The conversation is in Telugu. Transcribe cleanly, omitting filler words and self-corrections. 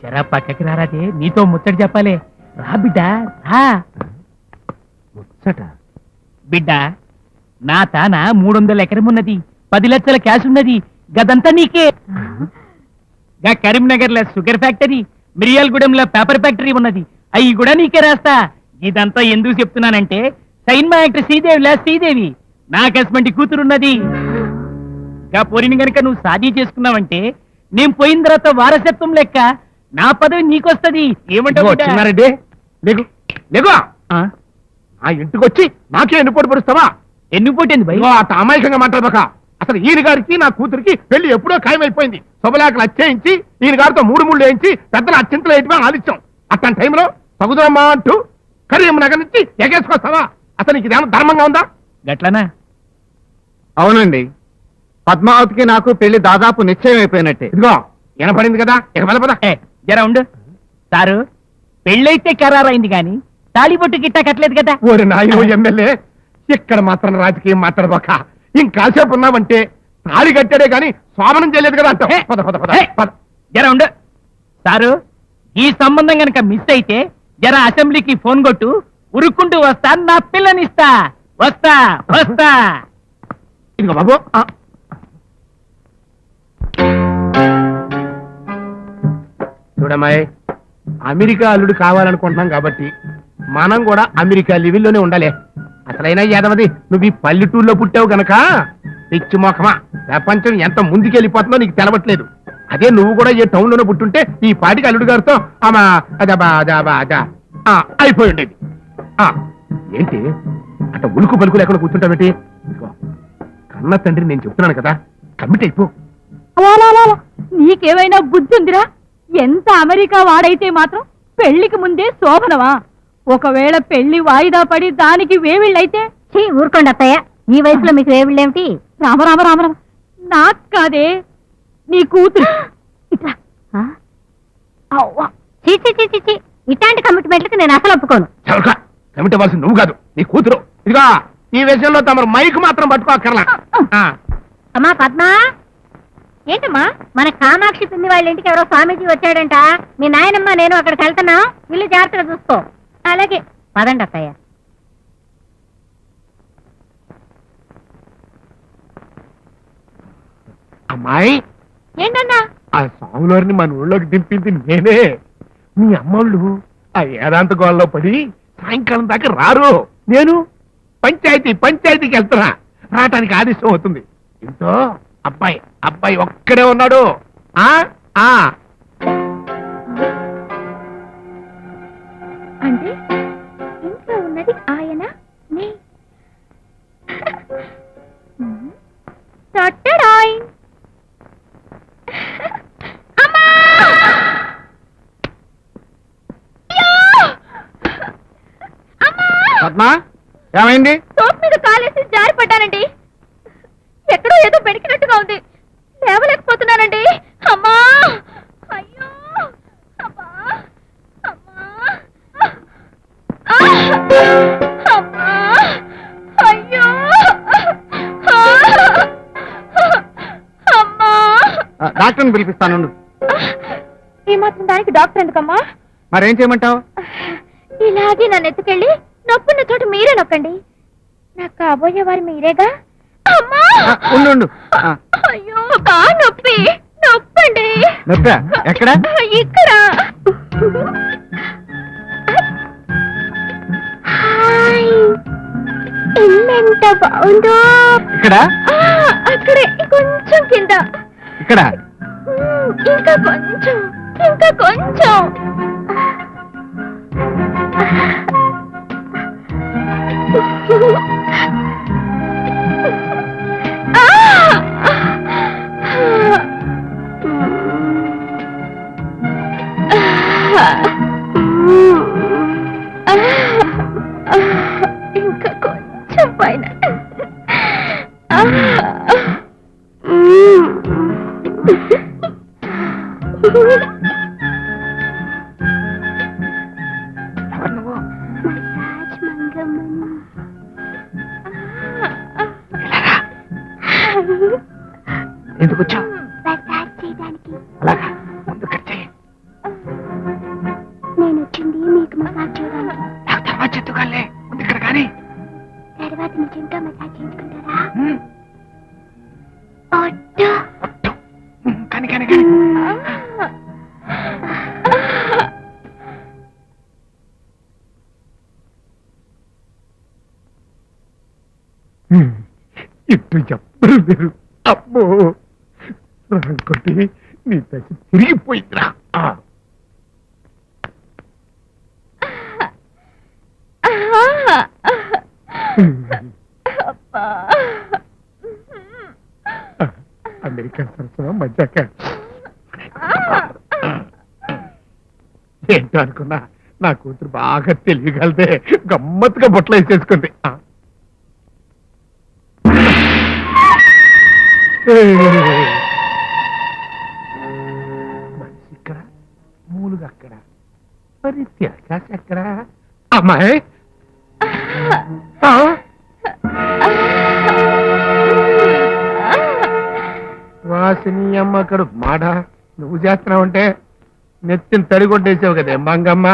జరా పక్కకి రారాదే, నీతో ముచ్చట చెప్పాలి. రా బిడ్డ రా. ముచ్చట? బిడ్డ, నా తాన 300 ఎకరం ఉన్నది, 10 లక్షల క్యాష్ ఉన్నది. గదంతా నీకే. గా కరీంనగర్ లో షుగర్ ఫ్యాక్టరీ, మిరియాలగూడెంలో పేపర్ ఫ్యాక్టరీ ఉన్నది, అవి కూడా నీకే రాస్తా. ఇదంతా ఎందుకు చెప్తున్నానంటే, సైన్మా యాక్టర్ శ్రీదేవి నాకు అటువంటి కూతురున్నది. గా పోరిని గనుక నువ్వు సాధీ చేసుకున్నావంటే, నేను పోయిన తర్వాత వారసత్వం లెక్క నా పదవి నీకొస్తది. ఏమంటావు? చిన్నారెడ్డి, ఆ ఇంటికి వచ్చి నాకే ఎన్నుపోటు పడుస్తావా? ఎన్నుపోటేంది భయ్? అత అమాయకంగా మాట్లాడబాక. అసలు ఈయన గారికి నా కూతురికి పెళ్లి ఎప్పుడో ఖాయమైపోయింది. శుభలేఖలు అచ్చేయించి ఈయన గారితో 3 ముళ్ళు వేయించి పెద్దలు అత్యంతలు వేయటమే ఆదిత్యం. అట్లాంటి టైంలో తగుదమ్మా అంటూ కరీం నగర్ నుంచి ఎగేసుకొస్తావా? అసలు నీకు ఇదేమన్నా ధర్మంగా ఉందా? గట్లనా? అవునండి, పద్మావతికి నాకు పెళ్లి దాదాపు నిశ్చయం అయిపోయినట్టే. ఇదిగో వినపడింది కదా, ఇక వెళ్ళపదా. జరా ఉండు సారు. పెళ్ళైతే ఖరారైంది గాని తాళిబొట్టు గిట్టా కట్టలేదు కదా. ఓరి నాయన ఎమ్మెల్యే, ఇక్కడ మాత్రం రాజకీయం మాట్లాడబాక. ఇంకాసేపు ఉన్నామంటే తాళి కట్టాడే గాని స్వామనం చేయలేదు కదా అంటావు. పద పద పద పద. జరా ఉండు సారు. ఈ సంబంధం గనక మిస్ అయితే జరా అసెంబ్లీకి ఫోన్ కొట్టు, ఉరుక్కుంటూ వస్తా, నా పిల్లనిస్తా. వస్తా వస్తా. ఇదిగో బాబు, చూడమ్మాయి, అమెరికా అల్లుడు కావాలనుకుంటున్నాం కాబట్టి మనం కూడా అమెరికా లివిల్లోనే ఉండాలి. అసలైనా యాదవది, నువ్వు ఈ పల్లెటూరులో పుట్టావు గనక పిచ్చి మోకమా, ప్రపంచం ఎంత ముందుకెళ్ళిపోతుందో నీకు తెలవట్లేదు. అదే నువ్వు కూడా ఏ టౌన్ లోనే పుట్టుంటే ఈ పాటికి అల్లుడు గారితో అయిపోయి ఉండేది. ఏంటి అట్ట ఉలుకు పలుకు లేకుండా కూర్చుంటావేంటి? కన్న తండ్రి నేను చెప్తున్నాను కదా, కమిట్ అయిపో. నీకేమైనా బుద్ధి ఉందిరా? ఎంత అమెరికా వాడైతే మాత్రం పెళ్లికి ముందే శోభనవా? ఒకవేళ పెళ్లి వాయిదా పడి దానికి వేవిళ్ళైతే? ఊరుకోండి అత్తయ్య, ఈ వయసులో మీకు వేవిళ్ళేమిటి? రామరామ రామరామ, నాకు కాదే, నీ కూతురు. ఇట్లాంటి కమిట్మెంట్లకి నేను అసలు ఒప్పుకోను. కమిట్ అవ్వాల్సి నువ్వు కాదు, నీ కూతురు. ఇదిగా ఈ విషయంలో తమరు మైక్ మాత్రం పట్టుకోకర్లా. అమ్మా పద్మా, ఏంటమ్మా మన కామాక్షి పిన్ని వాళ్ళ ఇంటికి ఎవరో స్వామీజీ వచ్చాడంట. మీ నాయనమ్మ నేను అక్కడికి వెళ్తున్నా, ఇల్లు జాగ్రత్తగా చూసుకో. అలాగే పదండి అత్తయ్య. అమ్మాయి, ఏంటన్నా? ఆ స్వాములని మన ఊళ్ళోకి దింపింది నేనే. మీ అమ్మోళ్ళు ఆ ఏదాంత గోళ్ళలో పడి సాయంకాలం దాకా రారు. నేను పంచాయతీకి వెళ్తున్నా, రావటానికి ఆలస్యం అవుతుంది. ఇంతో అబ్బాయి ఒక్కడే ఉన్నాడు. అంటే ఇంట్లో ఉన్నది ఆయన పద్మా, ఏమైంది? సోప్ మీద కాలేసి జారి పడ్డానండి. ఎక్కడో ఏదో బెణికినట్టుగా ఉంది, లేవలేకపోతున్నానండి. అమ్మా, అయ్యో, అమ్మా, అమ్మా, అమ్మా, అయ్యో, అమ్మా. డాక్టర్ని పిలిపిస్తాను. ఈ మాత్రం దానికి డాక్టర్ ఎందుకమ్మా? మరేం చేయమంటావు? ఇలాగే నన్ను ఎత్తుకెళ్ళి నొప్పున్న చోటు మీరే నొక్కండి. నాకు కాబోయే వారు మీరేగా. ఉండు. అయ్యో, బాగా నొప్పి, నొప్పండి. ఎక్కడ? ఇక్కడ. ఎంత బాగుందో. ఇక్కడ? అక్కడే కొంచెం కింద. ఇక్కడ? ఇంకా కొంచెం. ఇంకా కొంచెం పైన. కొంచెంతో మసాజ్ చేయించుకుంటారా ఒట్టు. కానీ కానీ కానీ ఇటు ఎప్పుడు లేరు. అమ్మో రాంకోటి నీ దశ తిరిగిపోయిందిరా. అమెరికా సరసమా మధ్యాక ఏంటో అనుకున్నా నా కూతురు బాగా తెలియగలదే గమ్మత్తుగా బొట్టలు వేసేసుకుంది. మనిషి ఇక్కడ మూలుగా అక్కడ మరి తిరగాసి ఎక్కడ అమ్మాయి వాసిని అమ్మ అక్కడ మాడ నువ్వు చేస్తున్నావంటే నెత్తిని తడిగొట్టేసావు కదే మంగమ్మ.